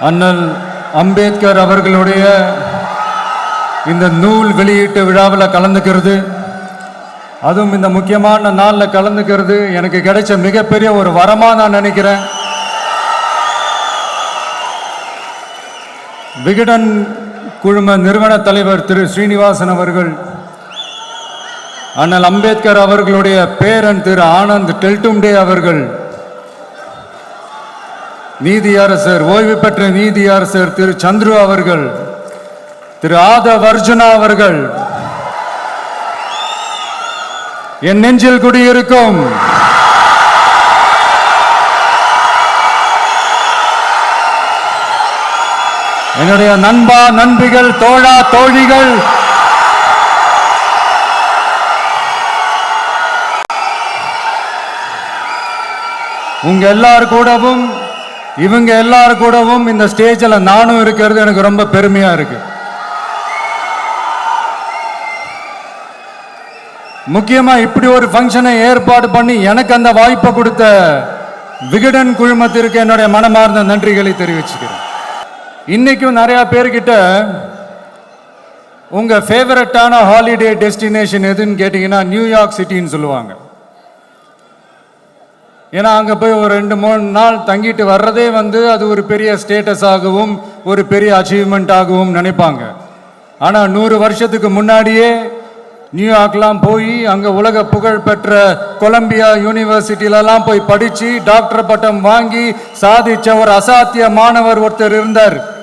அண்ணல் அம்பேத்கர் அவர்களுடைய இந்த நூல் வெளியீட்டு விழாவில் கலந்துக்கிறது, அதுவும் இந்த முக்கியமான நாளில் கலந்துக்கிறது எனக்கு கிடைச்ச மிகப்பெரிய ஒரு வரமாக நான் நினைக்கிறேன். விகடன் குழும நிறுவன தலைவர் திரு ஸ்ரீனிவாசன் அவர்கள், அண்ணல் அம்பேத்கர் அவர்களுடைய பேரன் திரு ஆனந்த் டெல்டும்டே அவர்கள், நீதியரசர் ஓய்வு பெற்ற நீதியரசர் திரு சந்துரு அவர்கள், திரு ஆதவ் அர்ஜுனா அவர்கள், என் நெஞ்சில் குடியிருக்கும் என்னுடைய நண்பா நண்பிகள், தோழா தோழிகள், உங்க எல்லாரும் கூடவும் இவங்க எல்லாரும் கூடவும் இந்த ஸ்டேஜில் நானும் இருக்கிறது எனக்கு ரொம்ப பெருமையா இருக்கு. முக்கியமா இப்படி ஒரு ஃபங்க்ஷனை ஏற்பாடு பண்ணி எனக்கு அந்த வாய்ப்பை கொடுத்த விகடன் குழுமத்திற்கு என்னுடைய மனமார்ந்த நன்றிகளை தெரிவிச்சுக்கிறேன். இன்னைக்கும் நிறைய பேர்கிட்ட உங்க ஃபேவரட்டான ஹாலிடே டெஸ்டினேஷன் எதுன்னு கேட்டீங்கன்னா நியூயார்க் சிட்டின்னு சொல்லுவாங்க. ஏன்னா அங்கே போய் ஒரு 2-3 நாள் தங்கிட்டு வர்றதே அது ஒரு பெரிய ஸ்டேட்டஸ் ஆகவும் ஒரு பெரிய அச்சீவ்மெண்ட் ஆகவும் நினைப்பாங்க. ஆனால் 100 வருஷத்துக்கு முன்னாடியே நியூயார்க்லாம் போய் அங்கே உலக புகழ் பெற்ற கொலம்பியா யூனிவர்சிட்டியிலலாம் போய் படித்து டாக்டர் பட்டம் வாங்கி சாதிச்ச ஒரு அசாத்திய மாணவர் ஒருத்தர் இருந்தார்.